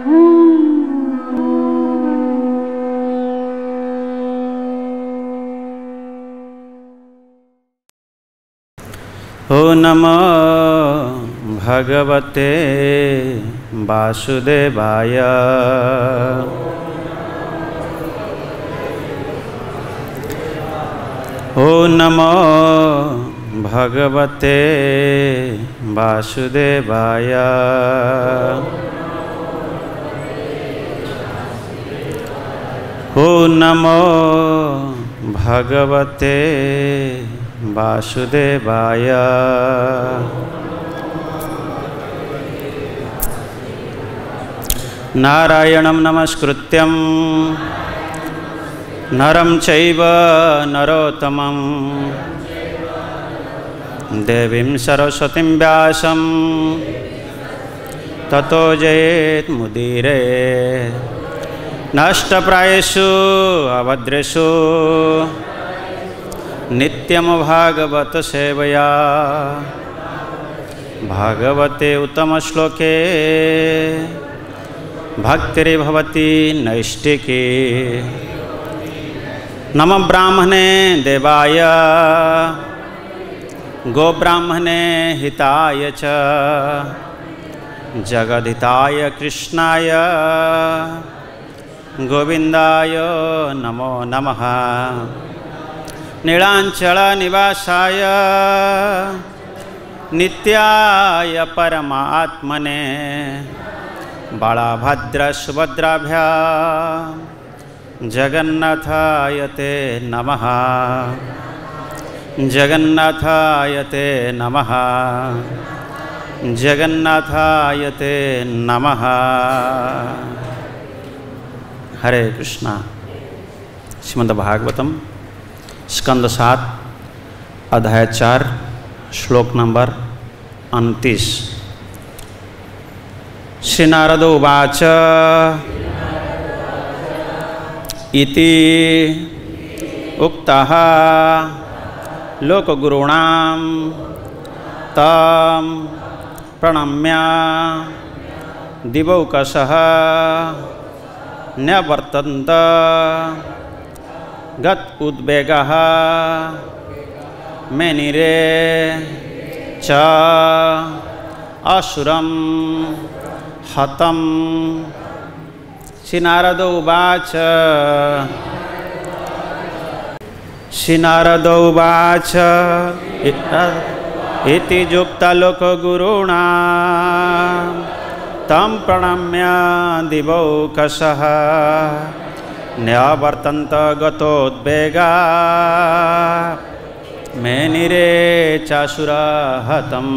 ओ नमो भगवते वासुदेवाय। ओ नमो भगवते वासुदेवाय। ओ नमो भगवते वासुदेवाय। नारायणं नमस्कृत्यं नरं चैव नरोत्तमं देवीं सरस्वतीं व्यासं ततो जयेन्मुदीरये। नष्टप्रायेषु अभद्रेषु नित्यं भागवत सेवया भागवते उत्तमश्लोके भक्तिर्भवति नैष्टिकी। नमो ब्राह्मणे देवाय गोब्राह्मणे हिताय च जगद्हिताय कृष्णाय गोविन्दाय नमो नमः। नीलांचल निवासाय नित्याय परमात्मने बलभद्र सुभद्राभ्यां जगन्नाथाय ते नमः। जगन्नाथाय ते नमः। जगन्नाथाय ते नमः। हरे कृष्णा। श्रीमद्भागवतम स्कंद 7 अध्याय 4 श्लोक नंबर 29। श्री नारद उवाच इति उक्तः लोकगुरूणां तं प्रणम्य दिवौकसः न्यवर्तन्त गत उद्वेगः मेनिरे च असुरं हतं। श्री नारद उवाच श्री नारद उवाच इति जुक्ता लोकगुरूणां तं प्रणम्य दिवौकसः न्यवर्तन्त गतोद्वेगा मेनिरे चासुरा हतम्।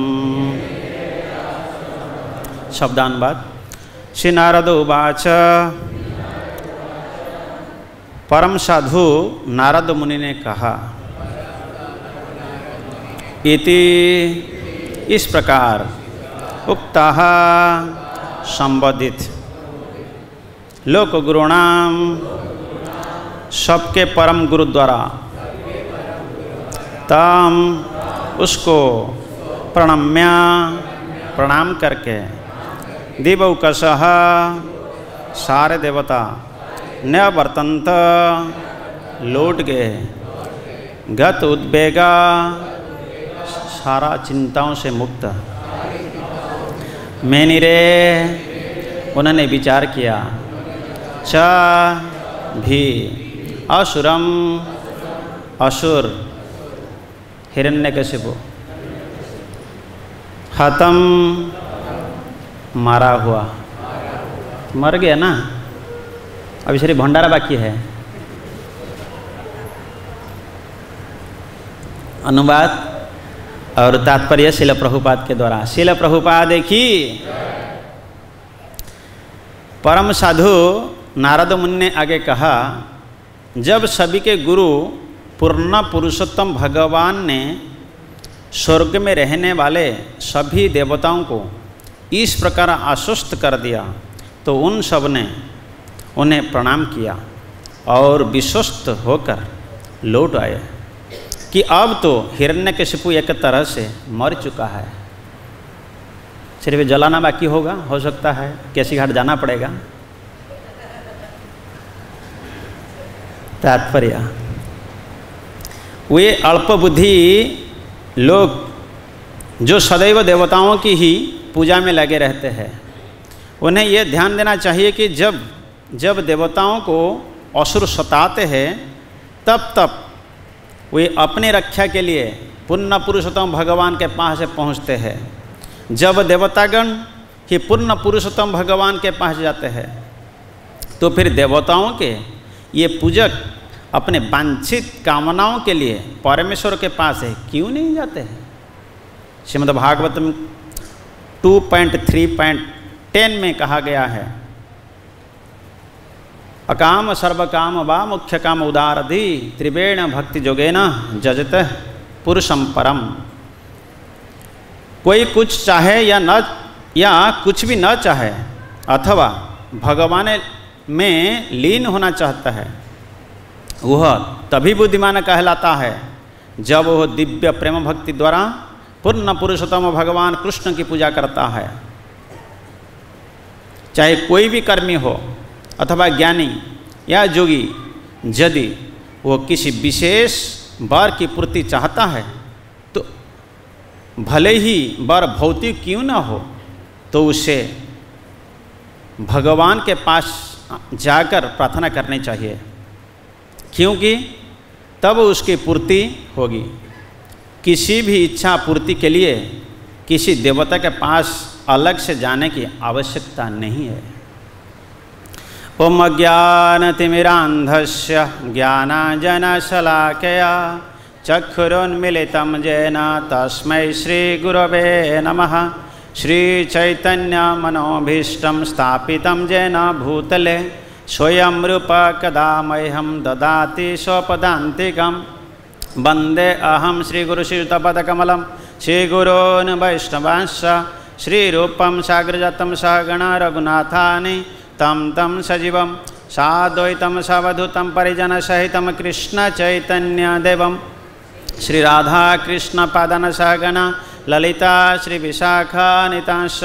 शब्दानुवाद। श्री नारद उवाच परम साधु नारद मुनि ने कहा इति इस प्रकार उक्तः संबोधित लोक गुरुणाम सबके परम गुरु द्वारा तम उसको प्रणम्य प्रणाम करके दिवौकसः सारे देवता न्यवर्तन्त लौट गए गत उद्वेगा सारा चिंताओं से मुक्त मेनिरे उन्होंने विचार किया च भी असुरम असुर हिरण्यकशिपु हतम मारा हुआ मर गया ना। अभी सिर्फ भंडारा बाकी है। अनुवाद और तात्पर्य शिल प्रभुपाद के द्वारा। शिल प्रभुपाद की परम साधु नारद मुनि ने आगे कहा जब सभी के गुरु पूर्ण पुरुषोत्तम भगवान ने स्वर्ग में रहने वाले सभी देवताओं को इस प्रकार आश्वस्त कर दिया तो उन सब ने उन्हें प्रणाम किया और विश्वस्त होकर लौट आए कि अब तो हिरण्यकशिपु एक तरह से मर चुका है। सिर्फ जलाना बाकी होगा, हो सकता है केसी घाट जाना पड़ेगा। तात्पर्य, वे अल्पबुद्धि लोग जो सदैव देवताओं की ही पूजा में लगे रहते हैं, उन्हें यह ध्यान देना चाहिए कि जब देवताओं को असुर सताते हैं तब वे अपनी रक्षा के लिए पूर्ण पुरुषोत्तम भगवान के पास पहुँचते हैं। जब देवतागण ही पूर्ण पुरुषोत्तम भगवान के पास जाते हैं तो फिर देवताओं के ये पूजक अपने वांछित कामनाओं के लिए परमेश्वर के पास है क्यों नहीं जाते हैं। श्रीमद् भागवतम 2.3.10 में कहा गया है, अकाम सर्वकाम वा मुख्य काम उदारधि त्रिवेण भक्ति जोगेन जजत पुरुषम परम। कोई कुछ चाहे या कुछ भी न चाहे अथवा भगवान में लीन होना चाहता है, वह तभी बुद्धिमान कहलाता है जब वह दिव्य प्रेम भक्ति द्वारा पूर्ण पुरुषोत्तम भगवान कृष्ण की पूजा करता है। चाहे कोई भी कर्मी हो अथवा ज्ञानी या जोगी, यदि वो किसी विशेष वर की पूर्ति चाहता है तो भले ही वर भौतिक क्यों न हो तो उसे भगवान के पास जाकर प्रार्थना करनी चाहिए, क्योंकि तब उसकी पूर्ति होगी। किसी भी इच्छा पूर्ति के लिए किसी देवता के पास अलग से जाने की आवश्यकता नहीं है। ओम अज्ञानतिमिरान्धस्य ज्ञानाञ्जनशलाकया चक्षुरुन्मीलितं येन तस्मै श्रीगुरवे नमः। श्रीचैतन्यमनोभीष्टं स्थापितं येन भूतले स्वयं रूपा कदा मह्यं ददाति स्वपदान्तिकं। वन्दे अहं श्रीगुरुश्रीयुतपदकमलं श्रीगुरोन् वैष्णवांश्च श्रीरूपं साग्रजातं सहगणा रघुनाथानि तं सजीवं साद्वैतं सवधूतं परिजनसहितं कृष्णचैतन्यदेवं श्रीराधाकृष्णपादान् सहगणा ललिता श्रीविशाखान्वितांश्च।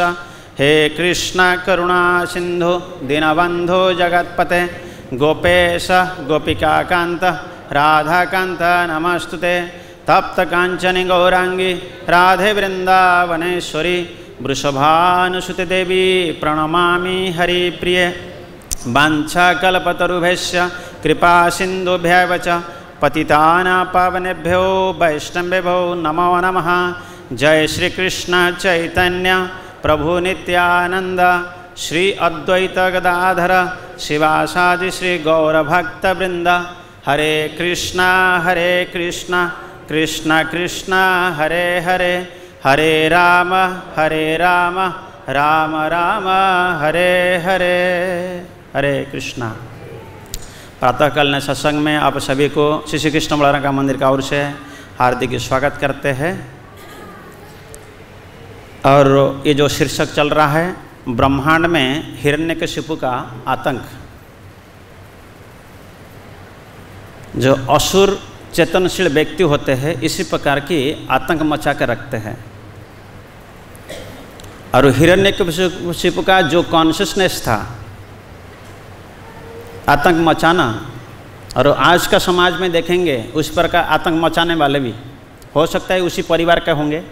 हे कृष्ण करुणा सिंधु दीनबंधु जगत्पते गोपेश गोपिकाकांत राधाकांत नमस्तुते। तप्त कांचन गौरांगी राधे वृंदावनेश्वरी वृषभानुसुते देवी प्रणमामि हरिप्रिय। वाञ्छाकल्पतरुभ्यश्च कृपा सिन्धुभ्यैव च पतितानां पावनेभ्यो वैष्णवेभ्यो नमो नमः। जय श्री कृष्ण चैतन्य प्रभु नित्यानंद श्री अद्वैत गदाधर शिवासादि श्री गौरभक्तवृंद। हरे कृष्णा कृष्ण कृष्ण हरे हरे, हरे राम राम राम हरे हरे। हरे कृष्णा। प्रातःकाल सत्संग में आप सभी को श्री श्री कृष्ण बलराम का मंदिर का ओर से हार्दिक स्वागत करते हैं। और ये जो शीर्षक चल रहा है ब्रह्मांड में हिरण्यकशिपु का आतंक, जो असुर चेतनशील व्यक्ति होते हैं इसी प्रकार की आतंक मचा कर रखते हैं। और हिरण्यकशिपु का जो कॉन्शियसनेस था आतंक मचाना, और आज का समाज में देखेंगे उस प्रकार आतंक मचाने वाले भी हो सकता है उसी परिवार के होंगे।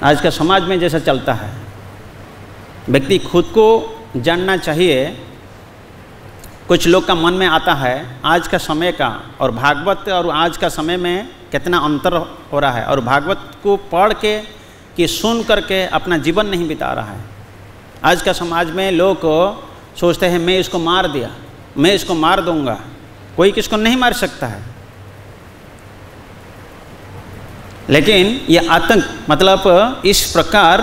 आज का समाज में जैसा चलता है, व्यक्ति खुद को जानना चाहिए। कुछ लोग का मन में आता है आज का समय का और भागवत और आज का समय में कितना अंतर हो रहा है, और भागवत को पढ़ के कि सुन करके अपना जीवन नहीं बिता रहा है। आज का समाज में लोग सोचते हैं मैं इसको मार दिया, मैं इसको मार दूंगा। कोई किसको नहीं मार सकता है, लेकिन ये आतंक मतलब इस प्रकार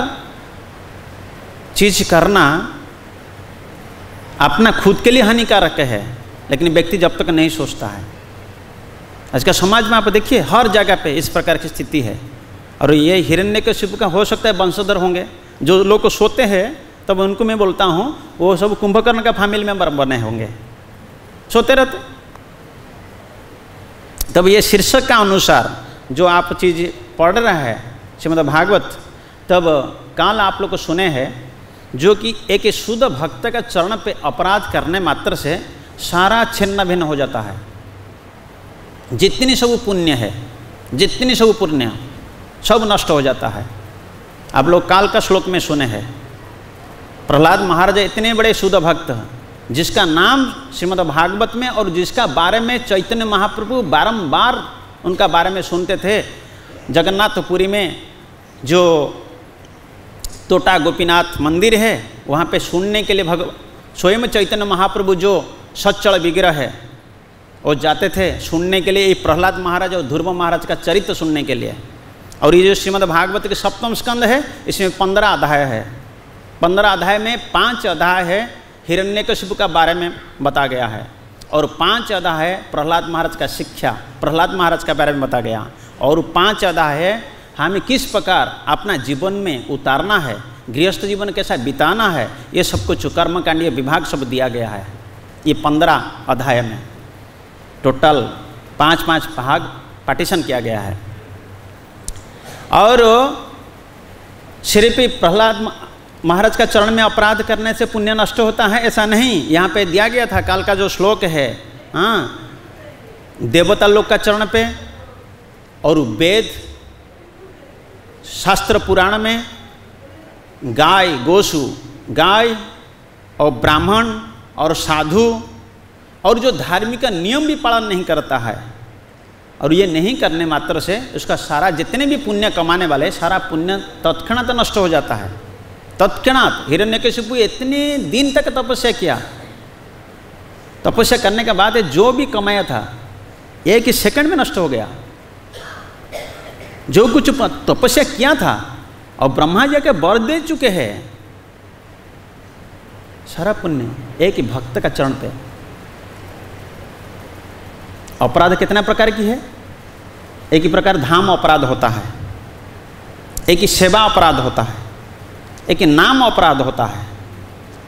चीज करना अपना खुद के लिए हानिकारक है, लेकिन व्यक्ति जब तक नहीं सोचता है। आज का समाज में आप देखिए हर जगह पे इस प्रकार की स्थिति है। और ये हिरण्यकशिपु का हो सकता है वंशधर होंगे, जो लोग को सोते हैं तब उनको मैं बोलता हूँ वो सब कुंभकर्ण का फैमिली मेंबर बने होंगे, सोते रहते। तब ये शीर्षक का अनुसार जो आप चीज़ पढ़ रहा है श्रीमद् भागवत, तब काल आप लोग को सुने हैं, जो कि एक शुद्ध भक्त का चरण पे अपराध करने मात्र से सारा छिन्न भिन्न हो जाता है। जितनी सब पुण्य है, जितनी सब पुण्य सब नष्ट हो जाता है। आप लोग काल का श्लोक में सुने हैं, प्रहलाद महाराज इतने बड़े शुद्ध भक्त जिसका नाम श्रीमद् भागवत में और जिसका बारे में चैतन्य महाप्रभु बारंबार उनका बारे में सुनते थे। जगन्नाथपुरी में जो तोटा गोपीनाथ मंदिर है, वहाँ पे सुनने के लिए स्वयं चैतन्य महाप्रभु जो सच्चल विग्रह है वो जाते थे सुनने के लिए, ये प्रहलाद महाराज और ध्रुव महाराज का चरित्र सुनने के लिए। और ये जो श्रीमद् भागवत के सप्तम स्कंद है, इसमें 15 अध्याय है। 15 अध्याय में 5 अध्याय है हिरण्यकशिपु का बारे में बता गया है, और 5 अध्याय है प्रहलाद महाराज का शिक्षा, प्रहलाद महाराज का बारे में बता गया, और 5 अध्याय है हमें किस प्रकार अपना जीवन में उतारना है, गृहस्थ जीवन कैसा बिताना है, ये सब कुछ कर्मकांडीय विभाग सब दिया गया है। ये 15 अध्याय में टोटल 5-5 भाग पार्टीशन किया गया है। और सिर्फ प्रहलाद महाराज का चरण में अपराध करने से पुण्य नष्ट होता है ऐसा नहीं, यहाँ पे दिया गया था काल का जो श्लोक है, हाँ, देवता लोक का चरण पे और वेद शास्त्र पुराण में गाय गोसु, गाय और ब्राह्मण और साधु और जो धार्मिक नियम भी पालन नहीं करता है, और ये नहीं करने मात्र से उसका सारा जितने भी पुण्य कमाने वाले सारा पुण्य तत्क्षणात नष्ट हो जाता है। तत्क्षणात हिरण्यकशिपु इतने दिन तक तपस्या किया, तपस्या करने के बाद जो भी कमाया था एक ही सेकंड में नष्ट हो गया। जो कुछ तपस्या किया था और ब्रह्मा जी के वर दे चुके हैं, सारा पुण्य एक ही भक्त का चरण पे। अपराध कितना प्रकार की है? एक ही प्रकार धाम अपराध होता है, एक ही सेवा अपराध होता है, एक ही नाम अपराध होता है,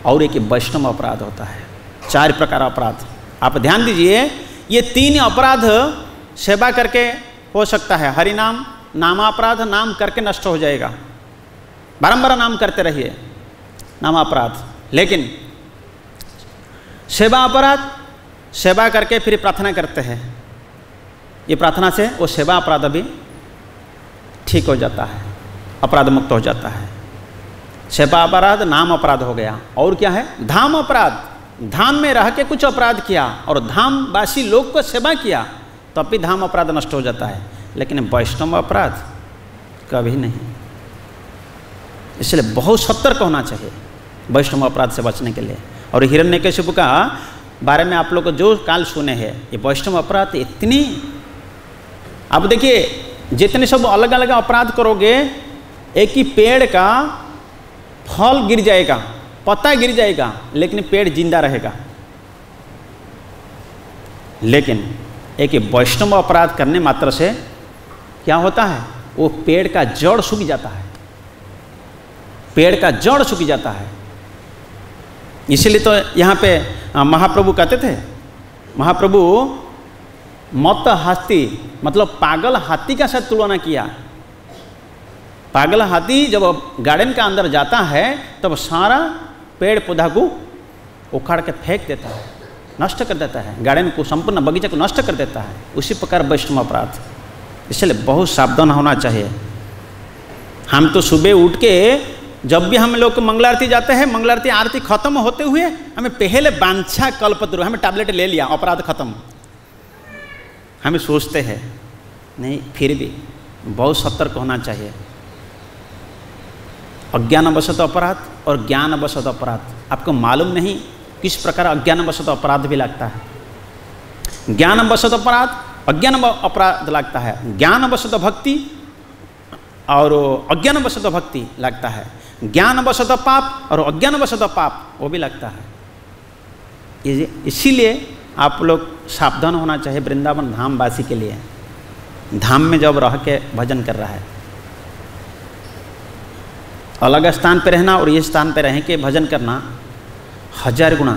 और एक ही वैष्णव अपराध होता है। 4 प्रकार अपराध। आप ध्यान दीजिए, ये 3 अपराध सेवा करके हो सकता है। हरि नाम, नामापराध, नाम करके नष्ट हो जाएगा, बारंबार नाम करते रहिए, नाम अपराध। लेकिन सेवा अपराध, सेवा करके फिर प्रार्थना करते हैं, ये प्रार्थना से वो सेवा अपराध भी ठीक हो जाता है, अपराध मुक्त हो जाता है। सेवा अपराध नाम अपराध हो गया। और क्या है? धाम अपराध। धाम में रह के कुछ अपराध किया और धाम वासी लोग को सेवा किया, तब भी धाम अपराध नष्ट हो जाता है। लेकिन वैष्णव अपराध कभी नहीं। इसलिए बहुत सतर्क होना चाहिए वैष्णव अपराध से बचने के लिए। और हिरण्यकशिपु का बारे में आप लोग को जो काल सुने हैं, ये वैष्णव अपराध इतनी, अब देखिए जितने सब अलग अलग अपराध करोगे, एक ही पेड़ का फल गिर जाएगा, पत्ता गिर जाएगा, लेकिन पेड़ जिंदा रहेगा। लेकिन एक ही वैष्णव अपराध करने मात्र से क्या होता है? वो पेड़ का जड़ सूख जाता है, पेड़ का जड़ सूख जाता है। इसीलिए तो यहाँ पे महाप्रभु कहते थे, महाप्रभु मत हाथी मतलब पागल हाथी का साथ तुलना किया। पागल हाथी जब गार्डन का अंदर जाता है तब सारा पेड़ पौधा को उखाड़ के फेंक देता है, नष्ट कर देता है, गार्डन को, संपूर्ण बगीचे को नष्ट कर देता है। उसी प्रकार वैष्णव अपराध। इसलिए बहुत सावधान होना चाहिए। हम तो सुबह उठ के जब भी हम लोग मंगला आरती जाते हैं, मंगला आरती आरती खत्म होते हुए हमें पहले बांछा कल्पतरु, हमें टैबलेट ले लिया, अपराध खत्म। हमें सोचते हैं नहीं, फिर भी बहुत सतर्क होना चाहिए। अज्ञानवशत अपराध और ज्ञानवशत अपराध, आपको मालूम नहीं किस प्रकार अज्ञानवशत अपराध भी लगता है। ज्ञानवशत अपराध, अज्ञान अपराध लगता है। ज्ञानवशत भक्ति और अज्ञानवशत भक्ति लगता है। ज्ञानवशत पाप और अज्ञानवशत पाप वो भी लगता है। इसीलिए आप लोग सावधान होना चाहिए वृंदावन धाम वासी के लिए। धाम में जब रह के भजन कर रहा है, अलग स्थान पे रहना और ये स्थान पे रह के भजन करना 1000 गुना।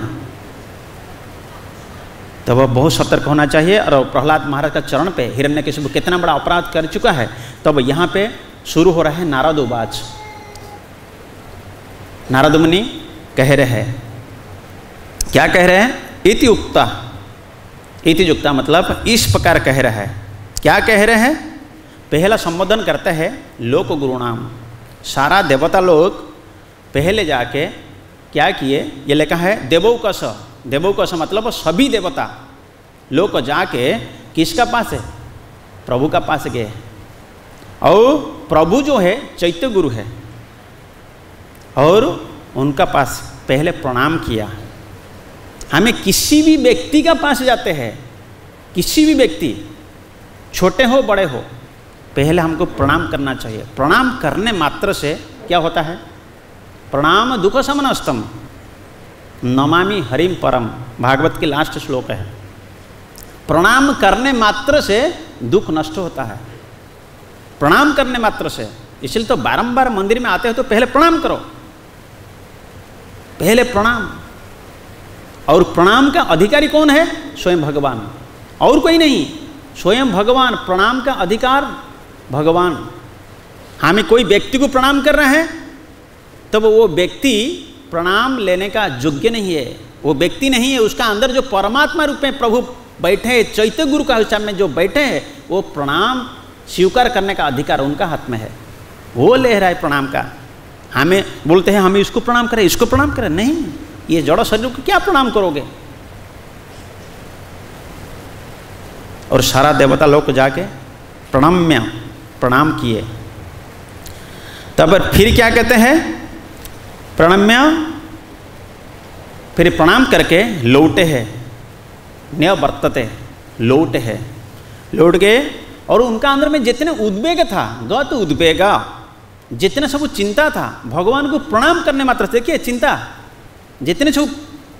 तो वह बहुत सतर्क होना चाहिए। और प्रहलाद महाराज का चरण पे हिरण्यकशिपु कितना बड़ा अपराध कर चुका है, तब यहाँ पे शुरू हो रहा है नारद उवाच। नारद मुनि कह रहे हैं, क्या कह रहे हैं? इति उक्ता, इति युक्ता मतलब इस प्रकार कह रहा है। क्या कह रहे हैं? पहला संबोधन करते हैं लोक गुरुणाम। सारा देवता लोग पहले जाके क्या किए? ये लिखा है देवौकस। देवौकस मतलब सभी देवता लोग जाके किसका पास है? प्रभु का पास गए। और प्रभु जो है चैत्य गुरु है, और उनका पास पहले प्रणाम किया। हमें किसी भी व्यक्ति का पास जाते हैं, किसी भी व्यक्ति, छोटे हो बड़े हो, पहले हमको प्रणाम करना चाहिए। प्रणाम करने मात्र से क्या होता है? प्रणाम दुख शमनस्तम नमामि हरिम परम, भागवत के लास्ट श्लोक है। प्रणाम करने मात्र से दुख नष्ट होता है, प्रणाम करने मात्र से। इसलिए तो बारंबार मंदिर में आते हो तो पहले प्रणाम करो, पहले प्रणाम। और प्रणाम का अधिकारी कौन है? स्वयं भगवान, और कोई नहीं, स्वयं भगवान। प्रणाम का अधिकार भगवान। हमें कोई व्यक्ति को प्रणाम कर रहे हैं तब वो व्यक्ति प्रणाम लेने का योग्य नहीं है, वो व्यक्ति नहीं है। उसका अंदर जो परमात्मा रूप में प्रभु बैठे हैं, चैत्य गुरु का हिसाब में जो बैठे हैं, वो प्रणाम स्वीकार करने का अधिकार उनका हाथ में है, वो ले रहा है प्रणाम का। हमें बोलते हैं हमें इसको प्रणाम करें, इसको प्रणाम करें, नहीं, ये जड़ शरीर को क्या प्रणाम करोगे? और सारा देवता लोग को जाके प्रणाम किए। तब फिर क्या कहते हैं? प्रणम्य, फिर प्रणाम करके लौटे हैं, न्यवर्तते, लौटे हैं, लौट गए। और उनका अंदर में जितने उद्वेग था, गत उद्वेगा, जितने सब चिंता था, भगवान को प्रणाम करने मात्र से, देखिए चिंता, जितने सब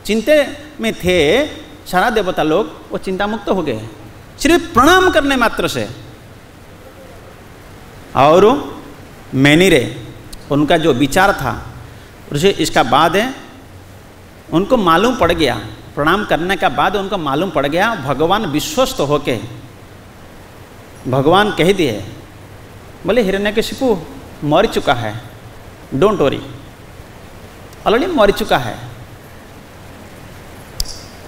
चिंते में थे सारा देवता लोग, वो चिंता मुक्त हो गए सिर्फ प्रणाम करने मात्र से। और मैनिरे, उनका जो विचार था, उसे इसका बाद है उनको मालूम पड़ गया, प्रणाम करने का बाद उनको मालूम पड़ गया, भगवान विश्वस्त होके भगवान कह दिए, बोले हिरण्यकशिपु मर चुका है, डोंट वरी, ऑलरेडी मर चुका है।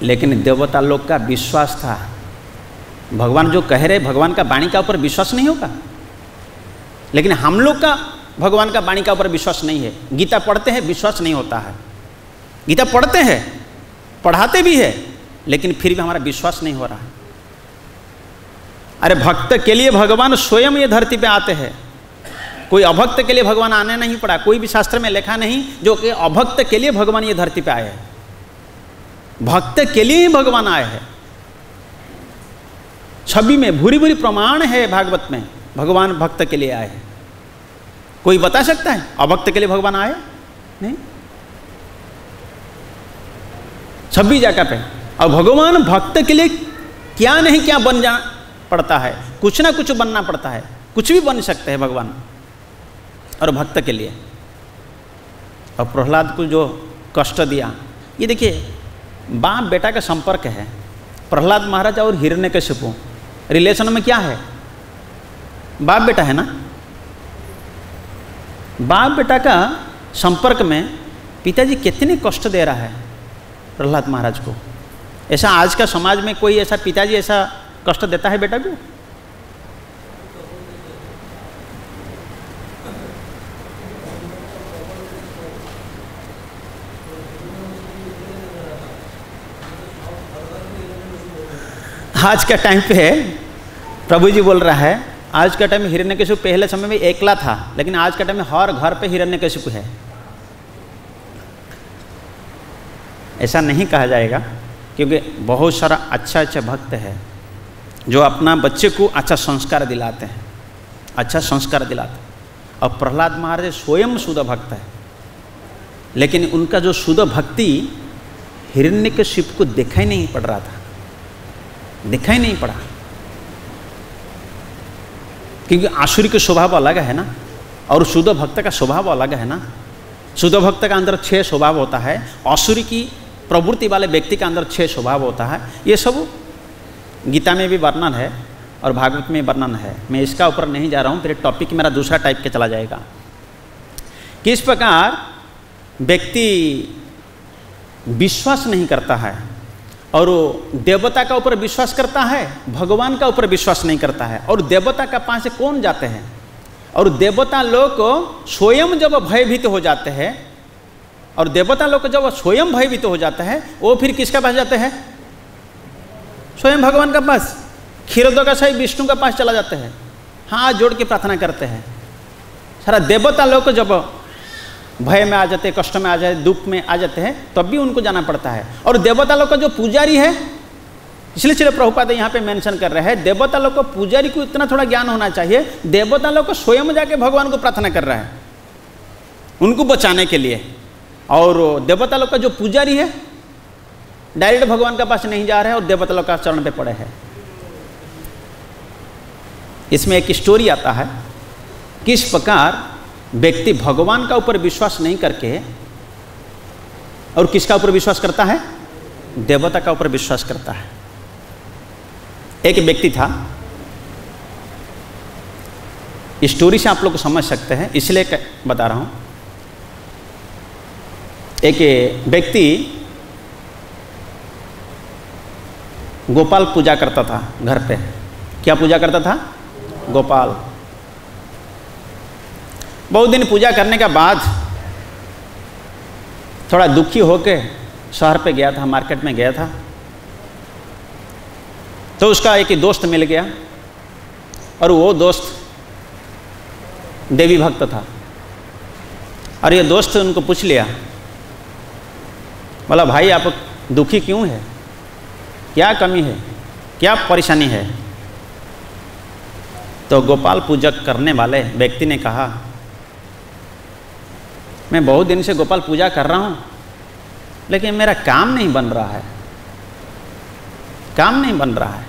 लेकिन देवता लोग का विश्वास था, भगवान जो कह रहे, भगवान का वाणी का ऊपर विश्वास नहीं होगा। लेकिन हम लोग का भगवान का वाणी का ऊपर विश्वास नहीं है। गीता पढ़ते हैं, विश्वास नहीं होता है। गीता पढ़ते हैं, पढ़ाते भी है, लेकिन फिर भी हमारा विश्वास नहीं हो रहा है। अरे भक्त के लिए भगवान स्वयं ये धरती पे आते हैं, कोई अभक्त के लिए भगवान आने नहीं पड़ा। कोई भी शास्त्र में लिखा नहीं जो कि अभक्त के लिए भगवान ये धरती पे आए हैं, भक्त के लिए ही भगवान आए हैं। छवि में भूरी भूरी प्रमाण है भागवत में, भगवान भक्त के लिए आए हैं। कोई बता सकता है अभक्त के लिए भगवान आए? नहीं। 26 जगह पे, और भगवान भक्त के लिए क्या नहीं क्या बन जा पड़ता है, कुछ ना कुछ बनना पड़ता है, कुछ भी बन सकते हैं भगवान और भक्त के लिए। और प्रहलाद को जो कष्ट दिया, ये देखिए बाप बेटा का संपर्क है। प्रहलाद महाराज और हिरण्यकशिपु रिलेशन में क्या है? बाप बेटा है ना। बाप बेटा का संपर्क में पिताजी कितने कष्ट दे रहा है प्रहलाद महाराज को। ऐसा आज का समाज में कोई ऐसा पिताजी ऐसा कष्ट देता है बेटा को? आज का टाइम पे प्रभु जी बोल रहा है, आज का टाइम में हिरण्यकशिपु पहले समय में एकला था, लेकिन आज का टाइम में हर घर पे हिरण्यकशिपु है। ऐसा नहीं कहा जाएगा, क्योंकि बहुत सारा अच्छा भक्त है जो अपना बच्चे को अच्छा संस्कार दिलाते हैं, अच्छा संस्कार दिलाते हैं। और प्रहलाद महाराज स्वयं शुद्ध भक्त है, लेकिन उनका जो शुद्ध भक्ति हिरण्यकशिपु को दिखाई नहीं पड़ रहा था, दिखाई नहीं पड़ा, क्योंकि आसुरी का स्वभाव अलग है ना, और शुद्ध भक्त का स्वभाव अलग है ना। शुद्ध भक्त का अंदर 6 स्वभाव होता है, आसुरी की प्रवृत्ति वाले व्यक्ति का अंदर 6 स्वभाव होता है। ये सब गीता में भी वर्णन है, और भागवत में वर्णन है। मैं इसका ऊपर नहीं जा रहा हूँ, फिर टॉपिक मेरा दूसरा टाइप के चला जाएगा। किस प्रकार व्यक्ति विश्वास नहीं करता है और वो देवता का ऊपर विश्वास करता है, भगवान का ऊपर विश्वास नहीं करता है। और देवता का पास से कौन जाते हैं? और देवता लोग स्वयं जब भयभीत हो जाते हैं, और देवता लोग जब स्वयं भयभीत हो जाते हैं, वो फिर किसके पास जाते हैं? स्वयं भगवान का पास, क्षीरोदकाशायी विष्णु का पास चला जाते हैं, हाथ जोड़ के प्रार्थना करते हैं। सारा देवता लोग जब भय में आ जाते हैं, कष्ट में आ जाते, दुख में आ जाते हैं, तब भी उनको जाना पड़ता है। और देवता लोग का जो पुजारी है, इसलिए चलो प्रभुपाद यहाँ पे मेंशन कर रहे हैं, देवता लोग को पुजारी को इतना थोड़ा ज्ञान होना चाहिए, देवता लोग को स्वयं जाके भगवान को प्रार्थना कर रहा है उनको बचाने के लिए। और देवता लोग का जो पुजारी है डायरेक्ट भगवान के पास नहीं जा रहा है और देवता लोग का चरण पे पड़े हैं। इसमें एक स्टोरी आता है, किस प्रकार व्यक्ति भगवान का ऊपर विश्वास नहीं करके और किसका ऊपर विश्वास करता है? देवता का ऊपर विश्वास करता है। एक व्यक्ति था, स्टोरी से आप लोग समझ सकते हैं इसलिए बता रहा हूं। एक व्यक्ति गोपाल पूजा करता था घर पे। क्या पूजा करता था? गोपाल। बहुत दिन पूजा करने के बाद थोड़ा दुखी होके शहर पे गया था, मार्केट में गया था, तो उसका एक दोस्त मिल गया और वो दोस्त देवी भक्त था। और ये दोस्त उनको पूछ लिया, बोला भाई आप दुखी क्यों है, क्या कमी है, क्या परेशानी है? तो गोपाल पूजक करने वाले व्यक्ति ने कहा, मैं बहुत दिन से गोपाल पूजा कर रहा हूँ लेकिन मेरा काम नहीं बन रहा है, काम नहीं बन रहा है।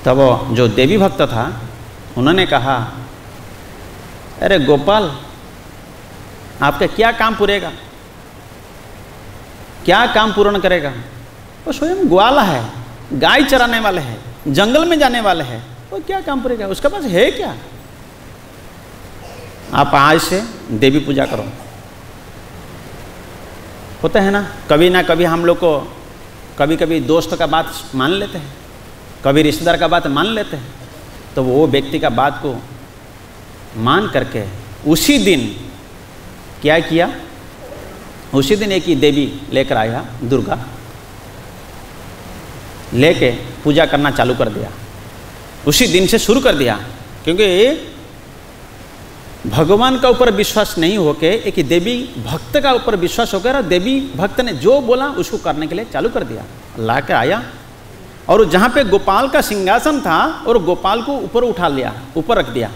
तब वो जो देवी भक्त था उन्होंने कहा, अरे गोपाल आपका क्या काम पूरेगा, क्या काम पूर्ण करेगा? वो स्वयं ग्वाला है, गाय चराने वाले हैं, जंगल में जाने वाले हैं, वो क्या काम पूरेगा, उसके पास है क्या? आप आज से देवी पूजा करो। होता है ना कभी हम लोग को कभी कभी दोस्त का बात मान लेते हैं, कभी रिश्तेदार का बात मान लेते हैं, तो वो व्यक्ति का बात को मान करके उसी दिन क्या किया, उसी दिन एक ही देवी लेकर आया, दुर्गा लेके पूजा करना चालू कर दिया। उसी दिन से शुरू कर दिया, क्योंकि भगवान का ऊपर विश्वास नहीं होके एक देवी भक्त का ऊपर विश्वास होकर और देवी भक्त ने जो बोला उसको करने के लिए चालू कर दिया। ला के आया और जहाँ पे गोपाल का सिंहासन था और गोपाल को ऊपर उठा लिया, ऊपर रख दिया,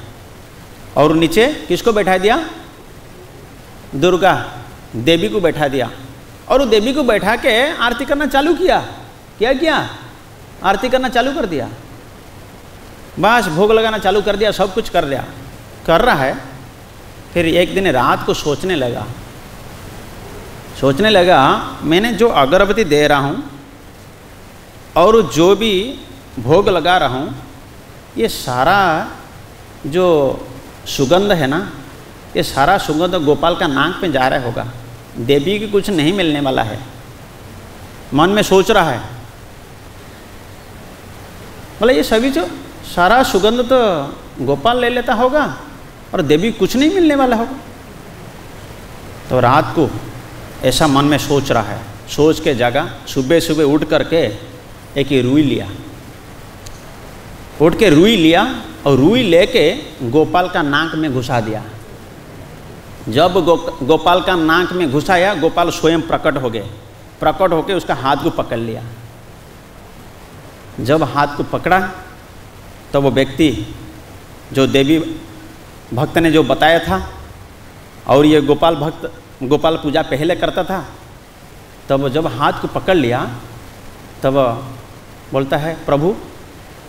और नीचे किसको बैठा दिया? दुर्गा देवी को बैठा दिया। और वो देवी को बैठा के आरती करना चालू किया। क्या किया? आरती करना चालू कर दिया, बस भोग लगाना चालू कर दिया, सब कुछ कर दिया, कर रहा है। फिर एक दिन रात को सोचने लगा मैंने जो अगरबत्ती दे रहा हूँ और जो भी भोग लगा रहा हूँ, ये सारा जो सुगंध है ना, ये सारा सुगंध गोपाल का नाक पे जा रहा होगा, देवी की कुछ नहीं मिलने वाला है। मन में सोच रहा है, बोला ये सभी जो सारा सुगंध तो गोपाल ले लेता होगा और देवी कुछ नहीं मिलने वाला होगा। तो रात को ऐसा मन में सोच रहा है, सोच के जगह सुबह सुबह उठ करके एक ही रुई लिया, उठ के रुई लिया और रुई लेके गोपाल का नाक में घुसा दिया। जब गोपाल का नाक में घुसाया, गोपाल स्वयं प्रकट हो गए, प्रकट होके उसका हाथ को पकड़ लिया। जब हाथ को पकड़ा तो वो व्यक्ति जो देवी भक्त ने जो बताया था, और ये गोपाल पूजा पहले करता था, तब जब हाथ को पकड़ लिया तब बोलता है, प्रभु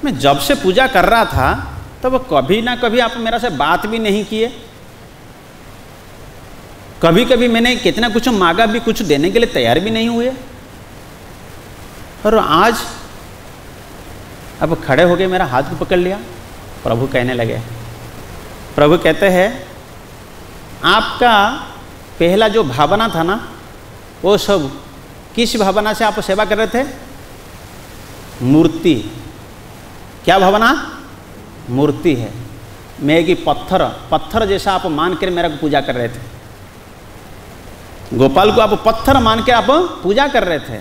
मैं जब से पूजा कर रहा था तब कभी ना कभी आप मेरा से बात भी नहीं किए, कभी कभी मैंने कितना कुछ मांगा भी कुछ देने के लिए तैयार भी नहीं हुए, और आज अब खड़े हो गए, मेरा हाथ को पकड़ लिया। प्रभु कहने लगे, प्रभु कहते हैं आपका पहला जो भावना था ना, वो सब किस भावना से आप सेवा कर रहे थे? मूर्ति। क्या भावना? मूर्ति है। मैं कि पत्थर जैसा आप मान कर मेरा को पूजा कर रहे थे। गोपाल को आप पत्थर मान के आप पूजा कर रहे थे।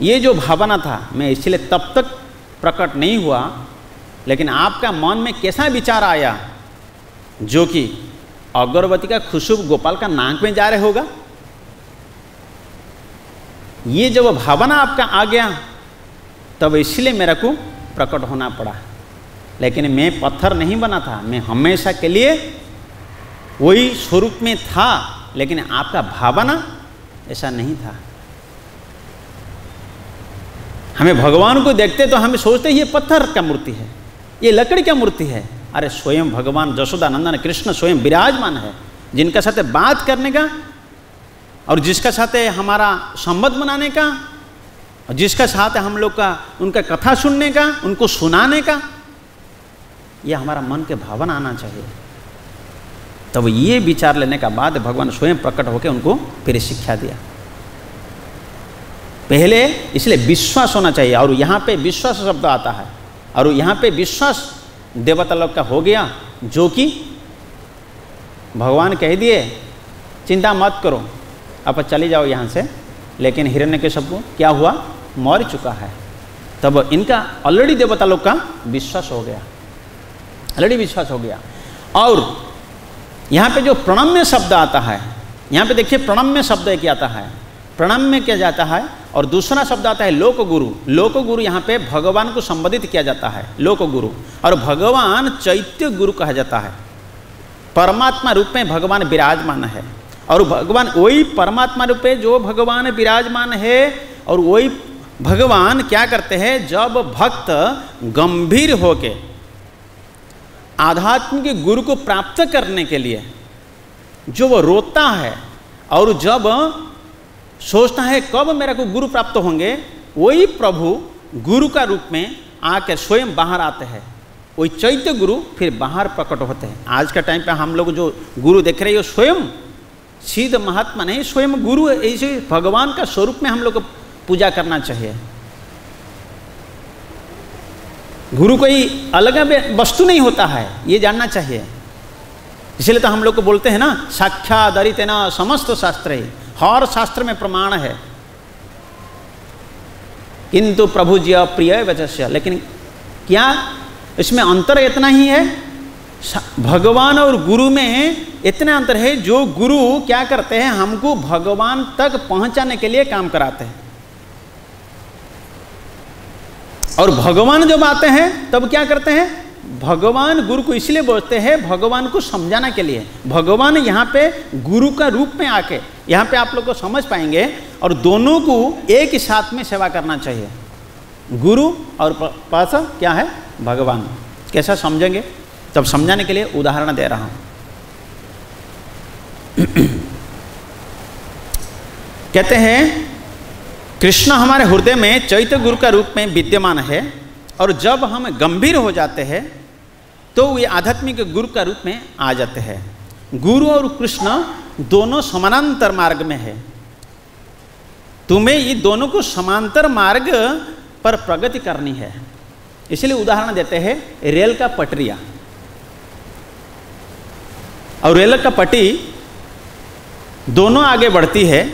ये जो भावना था, मैं इसलिए तब तक प्रकट नहीं हुआ, लेकिन आपका मन में कैसा विचार आया जो कि अगरबत्ती का खुशबू गोपाल का नाक में जा रहा होगा। ये जब भावना आपका आ गया तब इसलिए मेरे को प्रकट होना पड़ा। लेकिन मैं पत्थर नहीं बना था, मैं हमेशा के लिए वही स्वरूप में था, लेकिन आपका भावना ऐसा नहीं था। हमें भगवान को देखते तो हमें सोचते ये पत्थर का मूर्ति है, ये लकड़ी का मूर्ति है। अरे स्वयं भगवान जशोदानंदन कृष्ण स्वयं विराजमान है, जिनका साथ बात करने का और जिसका साथ हमारा संबंध बनाने का और जिसका साथ हम लोग का उनका कथा सुनने का, उनको सुनाने का, यह हमारा मन के भावना आना चाहिए। तब ये विचार लेने का बाद भगवान स्वयं प्रकट होकर उनको फिर शिक्षा दिया। पहले इसलिए विश्वास होना चाहिए, और यहाँ पे विश्वास शब्द आता है, और यहाँ पे विश्वास देवता लोग का हो गया, जो कि भगवान कह दिए चिंता मत करो, आप चले जाओ यहाँ से। लेकिन हिरण्यकश्यप को क्या हुआ? मर चुका है। तब इनका ऑलरेडी देवता लोग का विश्वास हो गया, ऑलरेडी विश्वास हो गया। और यहाँ पे जो प्रणम्य शब्द आता है, यहाँ पे देखिए प्रणम्य शब्द क्या आता है, प्रणम्य क्या जाता है, और दूसरा शब्द आता है लोक गुरु। लोक गुरु यहाँ पे भगवान को संबोधित किया जाता है, लोक गुरु। और भगवान चैत्य गुरु कहा जाता है। परमात्मा रूप में भगवान विराजमान है, और भगवान वही परमात्मा रूप में जो भगवान विराजमान है, और वही भगवान क्या करते हैं, जब भक्त गंभीर होके आध्यात्मिक गुरु को प्राप्त करने के लिए जो वो रोता है, और जब सोचता है कब मेरा को गुरु प्राप्त होंगे, वही प्रभु गुरु का रूप में आकर स्वयं बाहर आते हैं। वही चैत्य गुरु फिर बाहर प्रकट होते हैं। आज का टाइम पे हम लोग जो गुरु देख रहे हैं, स्वयं सिद्ध महात्मा नहीं, स्वयं गुरु है। ऐसे भगवान का स्वरूप में हम लोग को पूजा करना चाहिए। गुरु कोई अलग वस्तु नहीं होता है, ये जानना चाहिए। इसलिए तो हम लोग को बोलते हैं ना, साक्षादरितेन समस्त शास्त्रे, हर शास्त्र में प्रमाण है, किंतु प्रभु जी प्रिय वचस्य। लेकिन क्या इसमें अंतर इतना ही है? भगवान और गुरु में इतना अंतर है, जो गुरु क्या करते हैं, हमको भगवान तक पहुंचाने के लिए काम कराते हैं, और भगवान जब आते हैं तब क्या करते हैं, भगवान गुरु को इसलिए बोलते हैं भगवान को समझाने के लिए। भगवान यहाँ पे गुरु का रूप में आके, यहाँ पे आप लोग को समझ पाएंगे, और दोनों को एक ही साथ में सेवा करना चाहिए। गुरु और पास क्या है, भगवान। कैसा समझेंगे? तब समझाने के लिए उदाहरण दे रहा हूँ। कहते हैं कृष्ण हमारे हृदय में चैत्य गुरु का रूप में विद्यमान है, और जब हम गंभीर हो जाते हैं तो वे आध्यात्मिक गुरु का रूप में आ जाते हैं। गुरु और कृष्ण दोनों समानांतर मार्ग में है। तुम्हें ये दोनों को समांतर मार्ग पर प्रगति करनी है। इसलिए उदाहरण देते हैं रेल का पटरिया, और रेल का पट्टी दोनों आगे बढ़ती है।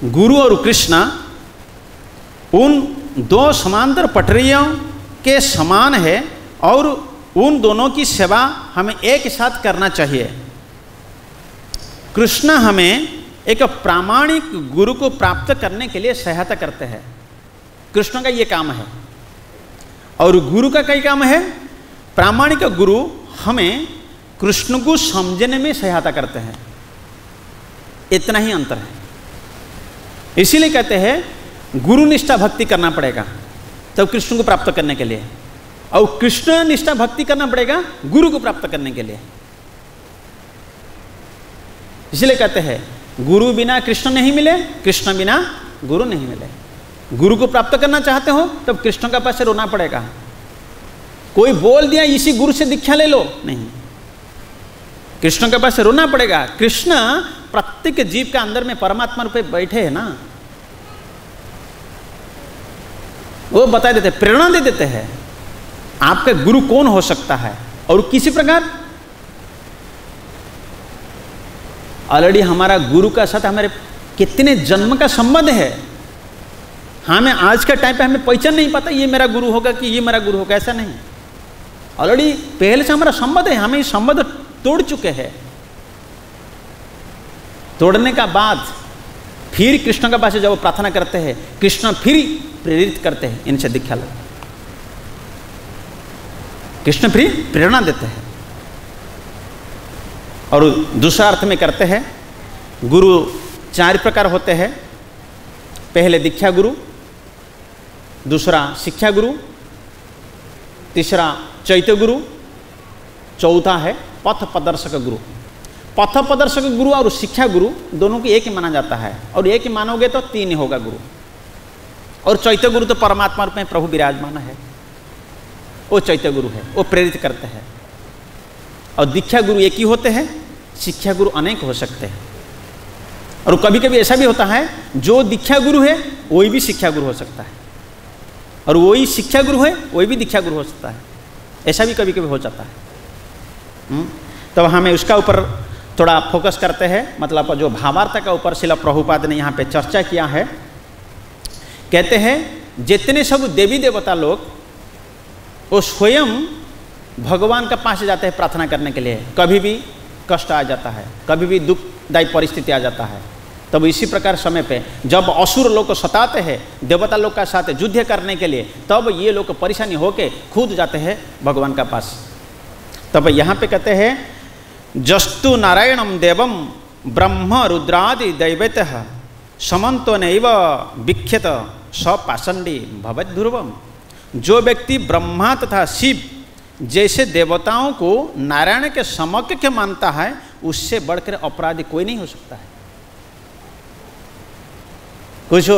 गुरु और कृष्ण उन दो समांतर पटरियों के समान है, और उन दोनों की सेवा हमें एक साथ करना चाहिए। कृष्ण हमें एक प्रामाणिक गुरु को प्राप्त करने के लिए सहायता करते हैं। कृष्ण का ये काम है। और गुरु का कई काम है। प्रामाणिक गुरु हमें कृष्ण को समझने में सहायता करते हैं। इतना ही अंतर है। इसीलिए कहते हैं गुरु निष्ठा भक्ति करना पड़ेगा तब कृष्ण को प्राप्त करने के लिए, और कृष्ण निष्ठा भक्ति करना पड़ेगा गुरु को प्राप्त करने के लिए। इसलिए कहते हैं गुरु बिना कृष्ण नहीं मिले, कृष्ण बिना गुरु नहीं मिले। गुरु को प्राप्त करना चाहते हो तब कृष्ण के पास से रोना पड़ेगा। कोई बोल दिया इसी गुरु से दीक्षा ले लो, नहीं, कृष्ण के पास से रोना पड़ेगा। कृष्ण प्रत्येक जीव के अंदर में परमात्मा रूपे बैठे हैं ना, वो बता देते, प्रेरणा दे देते हैं आपका गुरु कौन हो सकता है और किसी प्रकार। ऑलरेडी हमारा गुरु का साथ हमारे कितने जन्म का संबंध है। हमें आज के टाइम पे हमें पहचान नहीं पाता ये मेरा गुरु होगा कि ये मेरा गुरु होगा, ऐसा नहीं। ऑलरेडी पहले से हमारा संबंध है, हमें संबंध तोड़ चुके हैं। तोड़ने का बाद फिर कृष्ण के पास जब वो प्रार्थना करते हैं, कृष्ण फिर प्रेरित करते हैं इनसे दीक्षा लो। कृष्ण फिर प्रेरणा देते हैं। और दूसरा अर्थ में करते हैं, गुरु 4 प्रकार होते हैं। पहले दीक्षा गुरु, दूसरा शिक्षा गुरु, तीसरा चैत्य गुरु, चौथा है पथ प्रदर्शक गुरु। पथ प्रदर्शक गुरु और शिक्षा गुरु दोनों को एक ही माना जाता है, और एक ही मानोगे तो 3 ही होगा गुरु। और चैत्य गुरु तो परमात्मा रूप में प्रभु विराजमान है, वो चैत्य गुरु है, वो प्रेरित करते हैं। और दीक्षा गुरु एक ही होते हैं, शिक्षा गुरु अनेक हो सकते हैं। और कभी कभी ऐसा भी होता है जो दीक्षा गुरु है वही भी शिक्षा गुरु हो सकता है, और वही शिक्षा गुरु है वही भी दीक्षा गुरु हो सकता है, ऐसा भी कभी कभी हो जाता है। तो हमें उसका ऊपर थोड़ा फोकस करते हैं, मतलब जो भावार्थ का ऊपर श्रील प्रभुपाद ने यहाँ पे चर्चा किया है। कहते हैं जितने सब देवी देवता लोग वो स्वयं भगवान के पास जाते हैं प्रार्थना करने के लिए। कभी भी कष्ट आ जाता है, कभी भी दुखदायी परिस्थिति आ जाता है, तब इसी प्रकार समय पे जब असुर लोग को सताते हैं देवता लोग का साथ युद्ध करने के लिए, तब ये लोग परेशानी होके खुद जाते हैं भगवान का पास। तब यहाँ पे कहते हैं जस्तु नारायणम देवम ब्रह्म रुद्रादि दैवतः समन्तो नैव विख्यत सपाषंडी भवत ध्रुवम। जो व्यक्ति ब्रह्मा तथा शिव जैसे देवताओं को नारायण के समकक्ष मानता है, उससे बढ़कर अपराधी कोई नहीं हो सकता है। कुछ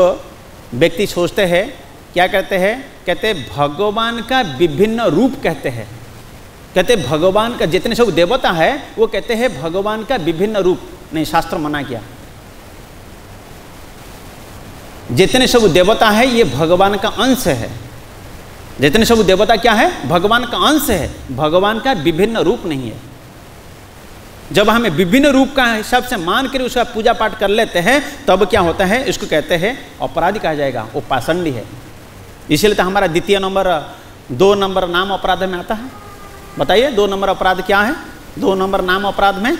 व्यक्ति सोचते हैं, क्या कहते हैं, कहते भगवान का विभिन्न रूप कहते हैं। कहते भगवान का जितने सब देवता है वो कहते हैं भगवान का विभिन्न रूप। नहीं, शास्त्र मना किया। जितने सब देवता है ये भगवान का अंश है। जितने सब देवता क्या है, भगवान का अंश है, भगवान का विभिन्न रूप नहीं है। जब हमें विभिन्न रूप का हिसाब से मान कर उसका पूजा पाठ कर लेते हैं तब क्या होता है, इसको कहते हैं अपराधी कहा जाएगा, वो पाषंडी है। इसीलिए तो हमारा द्वितीय नंबर 2 नंबर नाम अपराध में आता है। बताइए 2 नंबर अपराध क्या है? 2 नंबर नाम अपराध में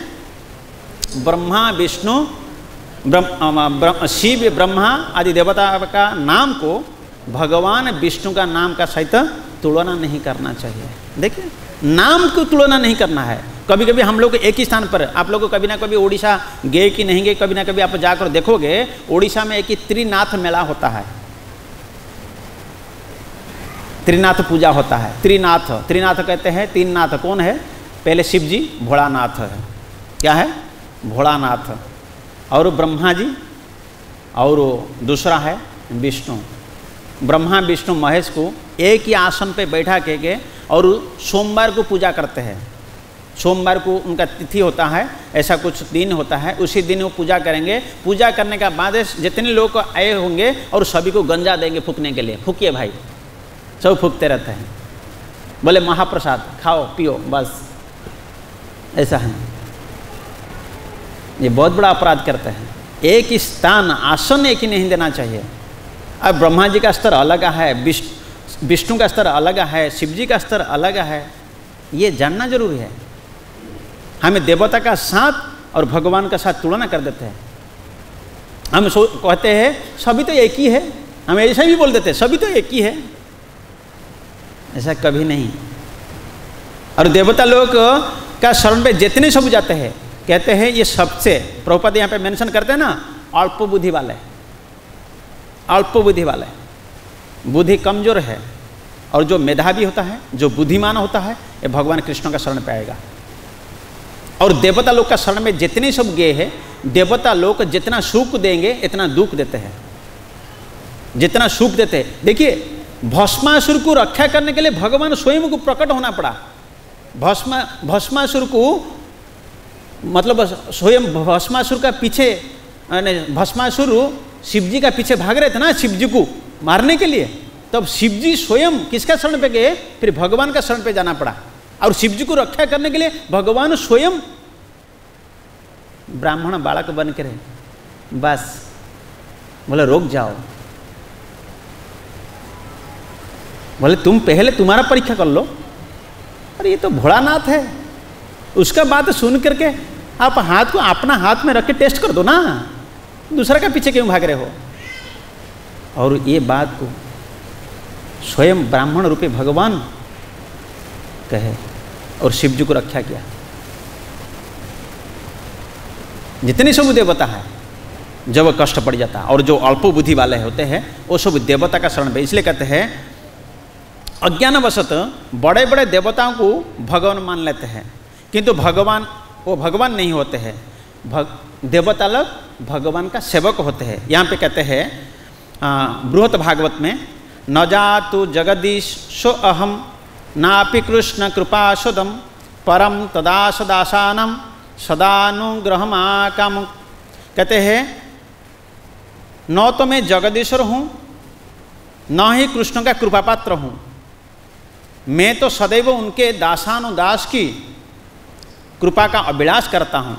ब्रह्मा विष्णु शिव ब्रह्मा आदि देवता का नाम को भगवान विष्णु का नाम का सहित तुलना नहीं करना चाहिए। देखिए नाम को तुलना नहीं करना है। कभी कभी हम लोग एक ही स्थान पर, आप लोग कभी ना कभी उड़ीसा गए कि नहीं गए, कभी ना कभी आप जाकर देखोगे उड़ीसा में एक ही त्रिनाथ मेला होता है, त्रिनाथ पूजा होता है। त्रिनाथ, त्रिनाथ कहते हैं 3 नाथ। कौन है? पहले शिव जी भोलानाथ है, क्या है? भोलानाथ। और ब्रह्मा जी, और दूसरा है विष्णु। ब्रह्मा विष्णु महेश को एक ही आसन पे बैठा के और सोमवार को पूजा करते हैं। सोमवार को उनका तिथि होता है, ऐसा कुछ दिन होता है, उसी दिन वो पूजा करेंगे। पूजा करने के बाद जितने लोग आए होंगे और सभी को गंजा देंगे फूकने के लिए। फूकिए भाई, सब फूकते रहते हैं, बोले महाप्रसाद खाओ पियो, बस ऐसा है। ये बहुत बड़ा अपराध करते हैं। एक ही स्थान आसन एक ही नहीं देना चाहिए। अब ब्रह्मा जी का स्तर अलग है, विष्णु का स्तर अलग है, शिव जी का स्तर अलग है, ये जानना जरूरी है। हमें देवता का साथ और भगवान का साथ तुलना कर देते हैं। हम कहते हैं सभी तो एक ही है, हम ऐसा भी बोल देते हैं सभी तो एक ही है, ऐसा कभी नहीं। और देवता लोग का शरण पे जितने सब जाते हैं कहते हैं ये सबसे, प्रभुपाद यहाँ पे मेंशन करते हैं ना, अल्प बुद्धि वाले, अल्प बुद्धि वाले, बुद्धि कमजोर है। और जो मेधावी होता है, जो बुद्धिमान होता है, ये भगवान कृष्ण का शरण पे आएगा। और देवता लोग का शरण में जितने सब गए हैं, देवता लोग जितना सुख देंगे इतना दुख देते हैं। जितना सुख देते। देखिए भस्मासुर को रक्षा करने के लिए भगवान स्वयं को प्रकट होना पड़ा। भस्मासुर को मतलब स्वयं भस्मासुर का पीछे, भस्मासुर शिव जी का पीछे भाग रहे थे ना शिव जी को मारने के लिए, तब शिव जी स्वयं किसका शरण पे गए? फिर भगवान का शरण पे जाना पड़ा। और शिव जी को रक्षा करने के लिए भगवान स्वयं ब्राह्मण बालक बन के रहे। बस बोले रुक जाओ, बोले तुम पहले तुम्हारा परीक्षा कर लो। अरे ये तो भोलानाथ है, उसका बात सुन करके आप हाथ को अपना हाथ में रख के टेस्ट कर दो ना, दूसरा का पीछे क्यों भाग रहे हो? और ये बात को स्वयं ब्राह्मण रूपी भगवान कहे और शिव जी को रक्षा किया। जितने सब देवता है जब कष्ट पड़ जाता, और जो अल्प बुद्धि वाले होते हैं वो सब देवता का शरण पे, इसलिए कहते हैं अज्ञानवशत बड़े बड़े देवताओं को भगवान मान लेते हैं, किंतु भगवान वो भगवान नहीं होते हैं। देवता लोग भगवान का सेवक होते हैं। यहाँ पे कहते हैं बृहत भागवत में, न जातु जगदीश सो अहम नापि कृष्ण कृपाशुदम परम तदासदासानम सदानुग्रहम आकाम। कहते हैं न तो मैं जगदीश्वर हूँ न ही कृष्ण का कृपा पात्र हूँ, मैं तो सदैव उनके दासानुदास की कृपा का अभिलाष करता हूँ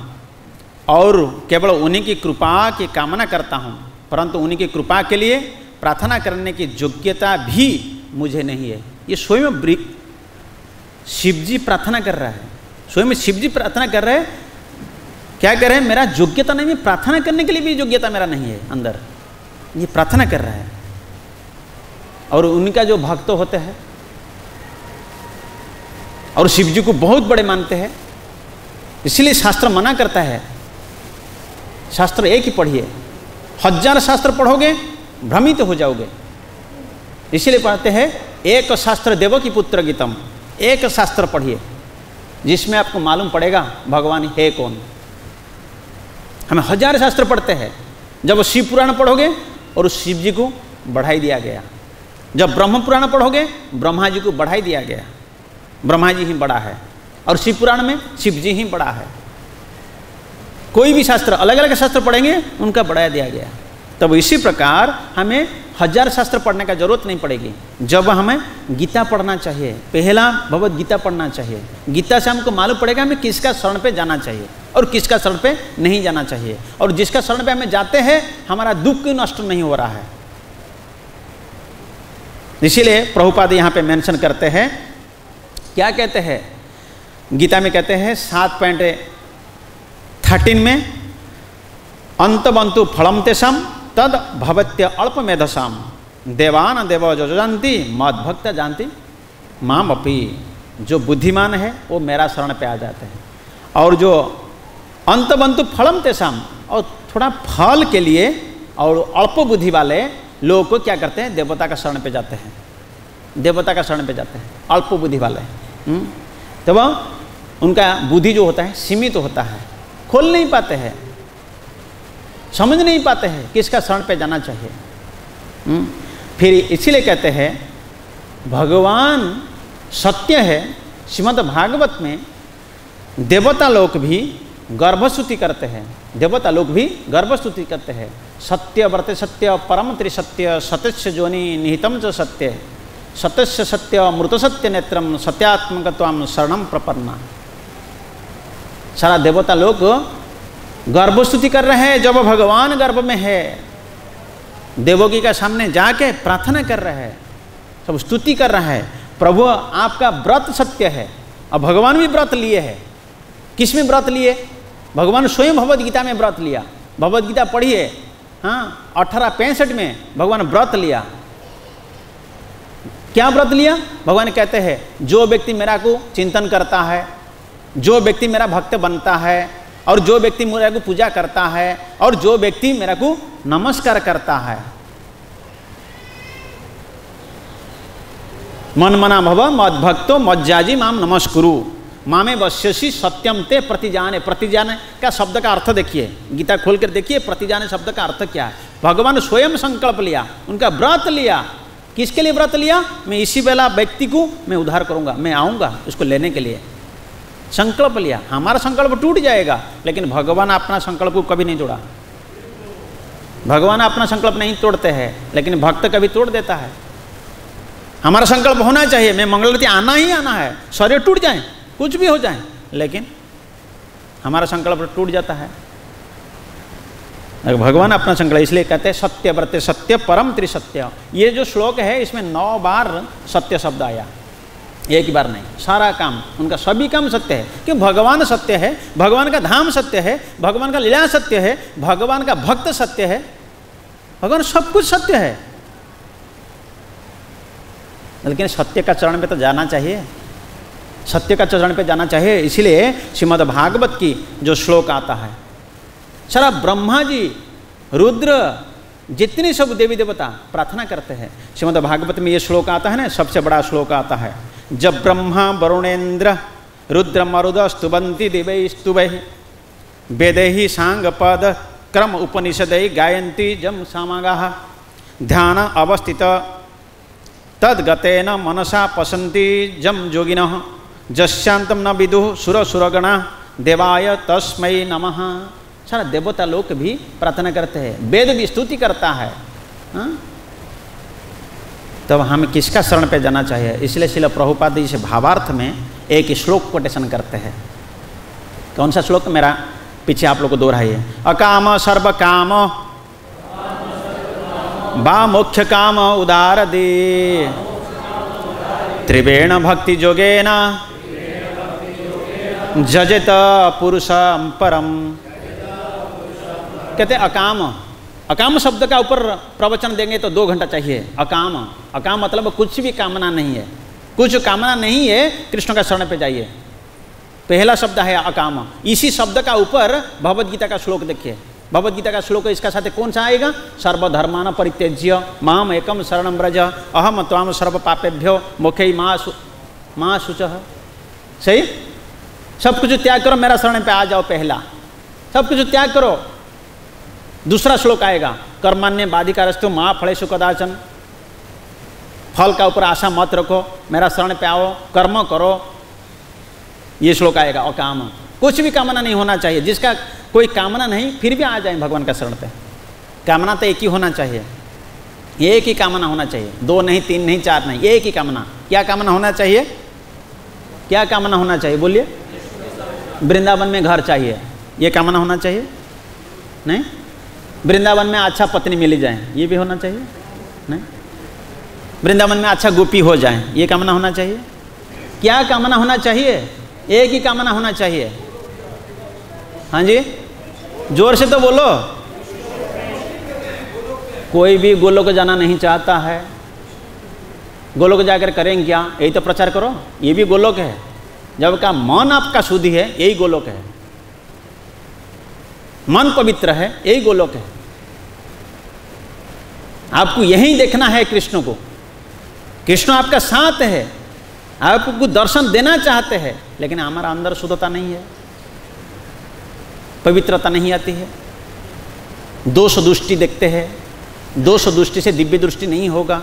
और केवल उन्हीं की कृपा की कामना करता हूँ, परंतु उन्हीं की कृपा के लिए प्रार्थना करने की योग्यता भी मुझे नहीं है। ये स्वयं शिव जी प्रार्थना कर रहा है, स्वयं शिव जी प्रार्थना कर रहे हैं। क्या कह रहे हैं? मेरा योग्यता नहीं, मैं प्रार्थना करने के लिए भी योग्यता मेरा नहीं है अंदर, ये प्रार्थना कर रहा है। और उनका जो भक्त होते हैं और शिव जी को बहुत बड़े मानते हैं, इसलिए शास्त्र मना करता है, शास्त्र एक ही पढ़िए, 1000 शास्त्र पढ़ोगे भ्रमित हो जाओगे। इसलिए पढ़ते हैं एक शास्त्र देव की पुत्र गीतम, एक शास्त्र पढ़िए जिसमें आपको मालूम पड़ेगा भगवान है कौन। हमें 1000 शास्त्र पढ़ते हैं, जब शिव पुराण पढ़ोगे और उस शिव जी को बढ़ाई दिया गया, जब ब्रह्म पुराण पढ़ोगे ब्रह्मा जी को बढ़ाई दिया गया, ब्रह्मा जी ही बड़ा है, और शिव पुराण में शिव जी ही बड़ा है। कोई भी शास्त्र अलग अलग शास्त्र पढ़ेंगे उनका बढ़ाया दिया गया। तब इसी प्रकार हमें 1000 शास्त्र पढ़ने का जरूरत नहीं पड़ेगी। जब हमें गीता पढ़ना चाहिए, पहला भगवद गीता पढ़ना चाहिए, गीता से हमको मालूम पड़ेगा हमें किसका शरण पे जाना चाहिए और किसका शरण पे नहीं जाना चाहिए, और जिसका शरण पे हमें जाते हैं हमारा दुख क्यों नष्ट नहीं हो रहा है। इसीलिए प्रभुपाद यहाँ पे मेंशन करते हैं, क्या कहते हैं गीता में? कहते हैं 7.13 में, अंतबंतु फलम तेषाम तद भवत्य अल्प मेधसाम देवान देव जो जानती मद भक्त जानती माम अपी। जो बुद्धिमान है वो मेरा शरण पे आ जाते हैं, और जो अंतबंतु फलम तेषाम, और थोड़ा फल के लिए और अल्प बुद्धि वाले लोगों को क्या करते हैं? देवता का शरण पे जाते हैं, देवता का शरण पे जाते हैं अल्प बुद्धि वाले। तब उनका बुद्धि जो होता है सीमित होता है, खोल नहीं पाते हैं, समझ नहीं पाते हैं किसका शरण पे जाना चाहिए। फिर इसीलिए कहते हैं भगवान सत्य है। श्रीमद् भागवत में देवता लोग भी गर्भस्तुति करते हैं, देवता लोग भी गर्भस्तुति करते हैं। सत्य वर्ते सत्य परम त्रिसत्य सत्यस्य जोनि निहितम च सत्य सत्यस्य सत्य मृत सत्य नेत्रम सत्यात्मकत्वम शरणम प्रपन्ना। सारा देवता लोग गर्भस्तुति कर रहे हैं, जब भगवान गर्भ में है देवकी का सामने जाके प्रार्थना कर रहे हैं, सब स्तुति कर रहा है, प्रभु आपका व्रत सत्य है। अब भगवान भी व्रत लिए है। किस में व्रत लिए? भगवान स्वयं भगवद गीता में व्रत लिया। भगवद गीता पढ़िए, हाँ 1865 में भगवान व्रत लिया। क्या व्रत लिया? भगवान कहते हैं जो व्यक्ति मेरा को चिंतन करता है, जो व्यक्ति मेरा भक्त बनता है, और जो व्यक्ति मेरा को पूजा करता है, और जो व्यक्ति मेरा को नमस्कार करता है, मन मना भव मद भक्तो मज्जाजी माम नमस्कुरु मामे वश्यसी सत्यम ते प्रतिजाने। प्रतिजाने का शब्द का अर्थ देखिए, गीता खोल कर देखिए प्रतिजाने शब्द का अर्थ क्या है। भगवान स्वयं संकल्प लिया, उनका व्रत लिया। किसके लिए व्रत लिया? मैं इसी बेला व्यक्ति को मैं उद्धार करूंगा, मैं आऊँगा उसको लेने के लिए संकल्प लिया। हमारा संकल्प टूट जाएगा, लेकिन भगवान अपना संकल्प को कभी नहीं तोड़ा। भगवान अपना संकल्प नहीं तोड़ते हैं, लेकिन भक्त कभी तोड़ देता है। हमारा संकल्प होना चाहिए, मैं मंगलवती आना ही आना है, शरीर टूट जाए, कुछ भी हो जाए, लेकिन हमारा संकल्प टूट जाता है। भगवान अपना संकल्प, इसलिए कहते हैं सत्य व्रत सत्य परम त्रिसत्य। ये जो श्लोक है इसमें 9 बार सत्य शब्द आया, एक ही बार नहीं। सारा काम उनका, सभी काम सत्य है, क्यों? भगवान सत्य है, भगवान का धाम सत्य है, भगवान का लीला सत्य है, भगवान का भक्त सत्य है, भगवान सब कुछ सत्य है। लेकिन सत्य का चरण पे तो जाना चाहिए, सत्य का चरण पे जाना चाहिए। इसीलिए श्रीमद् भागवत की जो श्लोक आता है, सारा ब्रह्मा जी, रुद्र, जितने सब देवी देवता प्रार्थना करते हैं। श्रीमद् भागवत में ये श्लोक आता है ना, सबसे बड़ा श्लोक आता है, जब ब्रह्मा वरुणेन्द्र रुद्र मरुद स्तुवन्ति दिवै स्तुवै वेदैहि सांग पद क्रम उपनिषदै गायन्ति जम सामगाः ध्यान अवस्थित तद्गतेन मनसा पसन्ति जम योगिनः जस्यांतम न विदुः सुर सुरगणा देवाय तस्मै नमः। सारा देवता लोग भी प्रार्थना करते हैं, वेद भी स्तुति करता है। तब हमें किसका शरण पे जाना चाहिए? इसलिए श्रील प्रभुपाद जी से भावार्थ में एक श्लोक कोटेशन करते हैं। कौन सा श्लोक मेरा पीछे आप लोग को दोहराइए। अकाम सर्व काम बा मुख्य काम उदार दे त्रिवेण भक्ति जोगेन जजत पुरुषम परम। कहते अकाम, अकाम शब्द का ऊपर प्रवचन देंगे तो 2 घंटा चाहिए। अकाम, अकाम मतलब कुछ भी कामना नहीं है, कुछ कामना नहीं है, कृष्ण का शरण पे जाइए। पहला शब्द है अकाम। इसी शब्द का ऊपर भगवद गीता का श्लोक देखिए, भगवद गीता का श्लोक इसका साथ कौन सा आएगा? सर्वधर्मान परित्यज्य माम एकम शरणं व्रज अहम त्वाम सर्व पापेभ्यो मोक्षै मा शुचः। सही, सब कुछ त्याग करो, मेरा शरण पे आ जाओ। पहला, सब कुछ त्याग करो। दूसरा श्लोक आएगा, कर्मान्य बाधिकारस्तु माँ फलेषु कदाचन। फल का ऊपर आशा मत रखो, मेरा शरण पे आओ, कर्म करो। ये श्लोक आएगा। और काम, कुछ भी कामना नहीं होना चाहिए। जिसका कोई कामना नहीं, फिर भी आ जाए भगवान का शरण पे। कामना तो एक ही होना चाहिए, एक ही कामना होना चाहिए, 2 नहीं, 3 नहीं, 4 नहीं, एक ही कामना। क्या कामना होना चाहिए? क्या कामना होना चाहिए? बोलिए। वृंदावन में घर चाहिए, ये कामना होना चाहिए? नहीं। वृंदावन में अच्छा पत्नी मिल जाए, ये भी होना चाहिए? नहीं। वृंदावन में अच्छा गोपी हो जाए, ये कामना होना चाहिए? क्या कामना होना चाहिए? एक ही कामना होना चाहिए। हाँ जी, जोर से तो बोलो। कोई भी गोलोक जाना नहीं चाहता है, गोलोक जाकर करेंगे क्या? यही तो प्रचार करो, ये भी गोलोक है। जब का मन आपका शुद्धि है, यही गोलोक है। मन पवित्र है, यही गोलोक है। आपको यही देखना है कृष्ण को। कृष्ण आपका साथ है, आपको दर्शन देना चाहते हैं, लेकिन हमारा अंदर शुद्धता नहीं है, पवित्रता नहीं आती है। दोष दृष्टि देखते हैं, दोष दृष्टि से दिव्य दृष्टि नहीं होगा।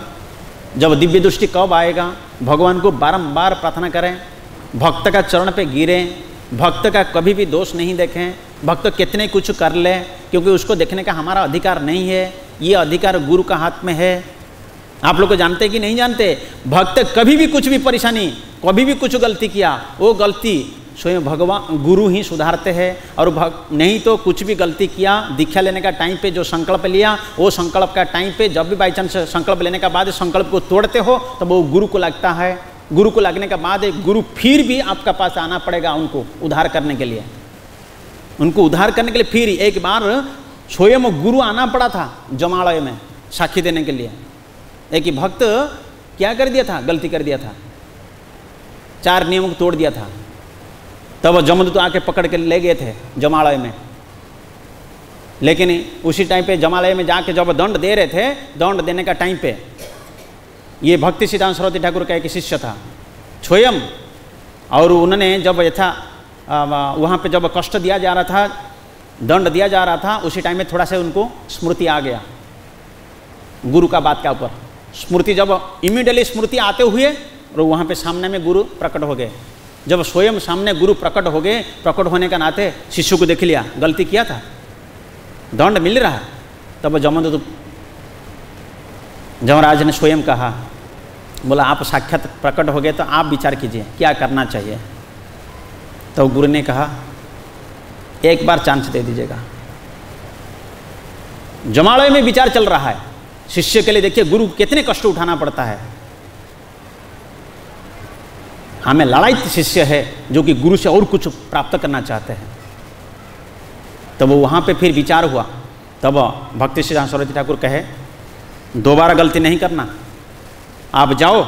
जब दिव्य दृष्टि कब आएगा? भगवान को बारंबार प्रार्थना करें, भक्त का चरण पे गिरें, भक्त का कभी भी दोष नहीं देखें। भक्त कितने कुछ कर ले, क्योंकि उसको देखने का हमारा अधिकार नहीं है, ये अधिकार गुरु का हाथ में है। आप लोग को जानते कि नहीं जानते? भक्त कभी भी कुछ भी परेशानी, कभी भी कुछ गलती किया, वो गलती स्वयं भगवान गुरु ही सुधारते हैं। और नहीं तो कुछ भी गलती किया, दीक्षा लेने का टाइम पे जो संकल्प लिया, वो संकल्प का टाइम पे जब भी बाई चांस संकल्प लेने का बाद संकल्प को तोड़ते हो, तब वो गुरु को लगता है। गुरु को लगने के बाद गुरु फिर भी आपका पास आना पड़ेगा उनको उद्धार करने के लिए। उनको उद्धार करने के लिए फिर एक बार स्वयं गुरु आना पड़ा था जमालय में साक्षी देने के लिए। एक ही भक्त क्या कर दिया था? गलती कर दिया था, 4 नियमों को तोड़ दिया था। तब जमदूत आके पकड़ के ले गए थे जमालय में। लेकिन उसी टाइम पे जमालय में जाके जब दंड दे रहे थे, दंड देने का टाइम पे ये भक्ति सिद्धांत सरस्वती ठाकुर का एक शिष्य था स्वयं, और उन्होंने जब यथा वहाँ पे जब कष्ट दिया जा रहा था, दंड दिया जा रहा था, उसी टाइम में थोड़ा सा उनको स्मृति आ गया गुरु का बात के ऊपर स्मृति, जब इमीडिएटली स्मृति आते हुए और वहाँ पे सामने में गुरु प्रकट हो गए। जब स्वयं सामने गुरु प्रकट हो गए, प्रकट होने का नाते शिष्य को देख लिया, गलती किया था, दंड मिल रहा है, तब जमराज ने स्वयं कहा, बोला आप साक्षात प्रकट हो गए तो आप विचार कीजिए क्या करना चाहिए। तो गुरु ने कहा एक बार चांस दे दीजिएगा। जमालय में विचार चल रहा है शिष्य के लिए, देखिए गुरु कितने कष्ट उठाना पड़ता है। हमें लालायित शिष्य है जो कि गुरु से और कुछ प्राप्त करना चाहते हैं। तब वहाँ पे फिर विचार हुआ, तब भक्ति सिद्धांत सरस्वती ठाकुर कहे दोबारा गलती नहीं करना, आप जाओ।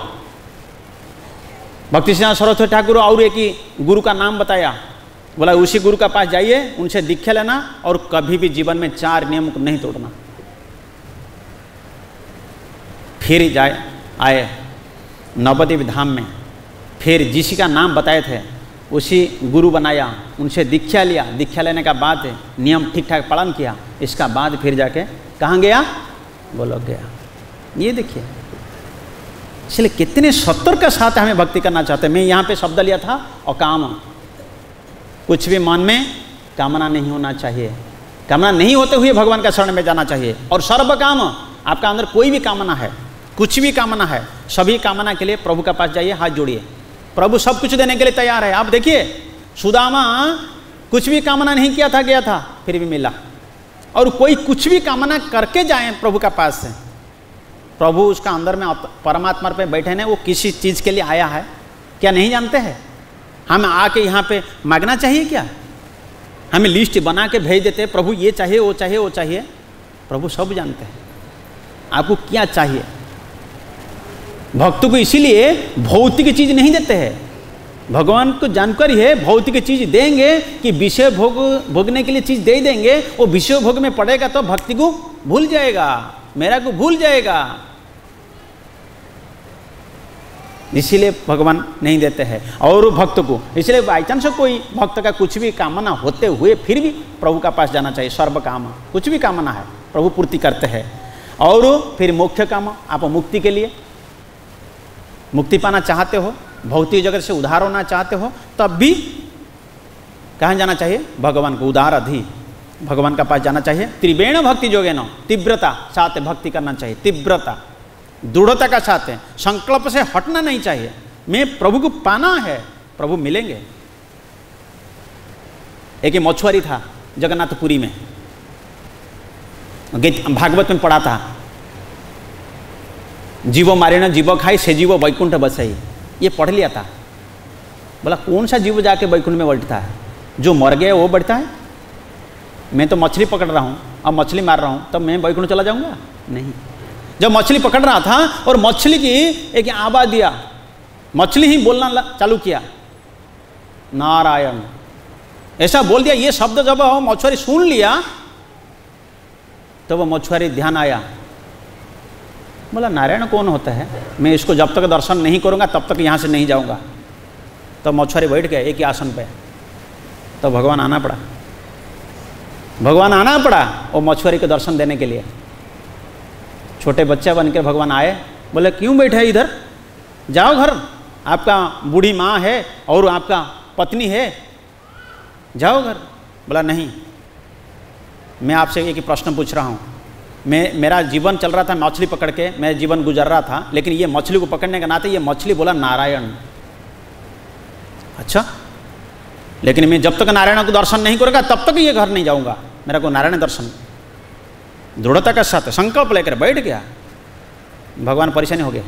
भक्ति सिद्धांत सरस्वती ठाकुर और एक ही गुरु का नाम बताया, बोला उसी गुरु का पास जाइए, उनसे दीक्षा लेना और कभी भी जीवन में 4 नियम को नहीं तोड़ना। फिर आए नवद्वीप धाम में, फिर जिसी का नाम बताए थे उसी गुरु बनाया, उनसे दीक्षा लिया। दीक्षा लेने का बाद नियम ठीक ठाक पालन किया, इसका बाद फिर जाके कहाँ गया, बोलो गया। ये देखिए, इसलिए कितने सत्तर के साथ हमें भक्ति करना चाहते हैं। मैं यहाँ पे शब्द लिया था अकाम, कुछ भी मन में कामना नहीं होना चाहिए, कामना नहीं होते हुए भगवान का शरण में जाना चाहिए। और सर्व काम, आपका अंदर कोई भी कामना है, कुछ भी कामना है, सभी कामना के लिए प्रभु का पास जाइए, हाथ जोड़िए, प्रभु सब कुछ देने के लिए तैयार है। आप देखिए सुदामा कुछ भी कामना नहीं किया था, गया था, फिर भी मिला। और कोई कुछ भी कामना करके जाए प्रभु का पास से, प्रभु उसका अंदर में परमात्मा पे बैठे ने, वो किसी चीज़ के लिए आया है क्या नहीं जानते हैं। हम आके यहाँ पे मांगना चाहिए क्या, हमें लिस्ट बना के भेज देते हैं, प्रभु ये चाहिए वो चाहिए वो चाहिए। प्रभु सब जानते हैं आपको क्या चाहिए। भक्त को इसीलिए भौतिक चीज़ नहीं देते हैं, भगवान को जानकारी है भौतिक चीज़ देंगे कि विषय भोगने के लिए चीज़ दे देंगे, वो विषय भोग में पड़ेगा तो भक्ति को भूल जाएगा, मेरा को भूल जाएगा। इसीलिए भगवान नहीं देते हैं और भक्त को। इसलिए बाई चांस कोई भक्त का कुछ भी कामना होते हुए फिर भी प्रभु का पास जाना चाहिए। सर्व काम, कुछ भी कामना है प्रभु पूर्ति करते हैं। और फिर मोक्ष काम, आप मुक्ति के लिए मुक्ति पाना चाहते हो, भौतिक जगत से उद्धार होना चाहते हो, तब भी कहाँ जाना चाहिए, भगवान को उदार अधि भगवान का पास जाना चाहिए। त्रिवेण भक्ति जोगे न, तीव्रता साथ भक्ति करना चाहिए, तीव्रता दृढ़ता का साथ है, संकल्प से हटना नहीं चाहिए। मैं प्रभु को पाना है, प्रभु मिलेंगे। एक मछुआरी था जगन्नाथपुरी में, भागवत में पढ़ा था, जीवो मारे न जीवो खाई से जीवो वैकुंठ बसाई, ये पढ़ लिया था। बोला कौन सा जीव जाके वैकुंठ में बैठता है, जो मर गया वो बैठता है। मैं तो मछली पकड़ रहा हूँ, अब मछली मार रहा हूँ, तब मैं वैकुंठ चला जाऊँगा? नहीं। जब मछली पकड़ रहा था और मछली की एक आवाज़ दिया, मछली ही बोलना चालू किया, नारायण ऐसा बोल दिया। ये शब्द जब मछुआरी सुन लिया तो वो मछुआरी ध्यान आया, बोला नारायण कौन होता है, मैं इसको जब तक दर्शन नहीं करूँगा तब तक यहाँ से नहीं जाऊँगा। तो मछुआरी बैठ गया एक ही आसन पे। तो भगवान आना पड़ा, भगवान आना पड़ा वो मछुआरी को दर्शन देने के लिए। छोटे बच्चे बन के भगवान आए, बोले क्यों बैठे हैं इधर, जाओ घर, आपका बूढ़ी माँ है और आपका पत्नी है, जाओ घर। बोला नहीं, मैं आपसे एक ही प्रश्न पूछ रहा हूँ। मेरा जीवन चल रहा था मछली पकड़ के, मैं जीवन गुजर रहा था, लेकिन ये मछली को पकड़ने के नाते ये मछली बोला नारायण। अच्छा, लेकिन मैं जब तक नारायण को दर्शन नहीं करूँगा तब तक ये घर नहीं जाऊँगा, मेरा को नारायण दर्शन। दृढ़ता के साथ संकल्प लेकर बैठ गया। भगवान परेशानी हो गए,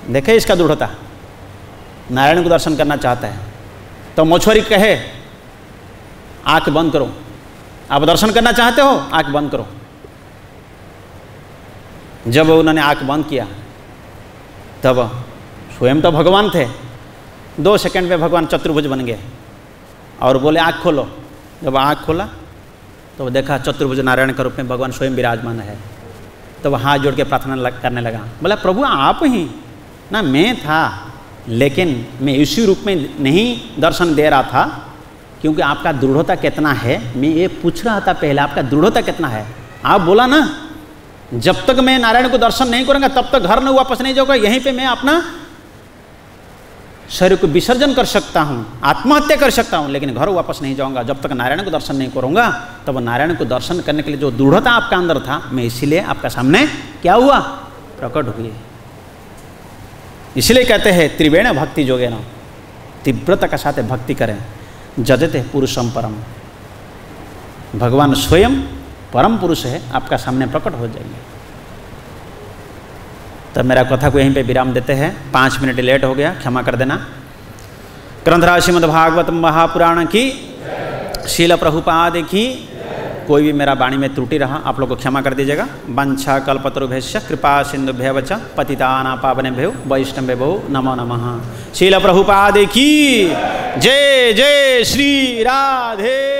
देखे इसका दृढ़ता, नारायण को दर्शन करना चाहता है। तो मछुआरी कहे आँख बंद करो, आप दर्शन करना चाहते हो, आँख बंद करो। जब उन्होंने आँख बंद किया तब स्वयं तो भगवान थे, 2 सेकंड में भगवान चतुर्भुज बन गए और बोले आँख खोलो। जब आँख खोला तो देखा चतुर्भुज नारायण के रूप में भगवान स्वयं विराजमान है। तो वह हाथ जोड़ के प्रार्थना करने लगा, बोला प्रभु आप ही ना, मैं था लेकिन मैं इसी रूप में नहीं दर्शन दे रहा था, क्योंकि आपका दृढ़ता कितना है मैं ये पूछ रहा था पहले, आपका दृढ़ता कितना है। आप बोला ना जब तक मैं नारायण को दर्शन नहीं करूँगा तब तक घर में वापस नहीं जाऊँगा, यहीं पे मैं अपना शरीर को विसर्जन कर सकता हूँ, आत्महत्या कर सकता हूँ, लेकिन घर वापस नहीं जाऊँगा जब तक नारायण को दर्शन नहीं करूँगा। तब नारायण को दर्शन करने के लिए जो दृढ़ता आपका अंदर था, मैं इसीलिए आपका सामने क्या हुआ, प्रकट हुए। इसलिए कहते हैं त्रिवेण भक्ति जोगे न, तीव्रता के साथ भक्ति करें, जजते पुरुषम परम, भगवान स्वयं परम पुरुष है, आपका सामने प्रकट हो जाएंगे। तब मेरा कथा को यहीं पे विराम देते हैं, 5 मिनट लेट हो गया, क्षमा कर देना। ग्रंथराज श्रीमद् भागवत महापुराण की, शील प्रभुपाद की। कोई भी मेरा वाणी में त्रुटि रहा आप लोग को क्षमा कर दीजिएगा। वंशा कल्पतरुभ्यश्च कृपा सिंधुभ्यः च पतितानां पावनेभ्यो वैष्णवेभ्यो नमो नमः। शील प्रभुपाद की जय। जय श्री राधे।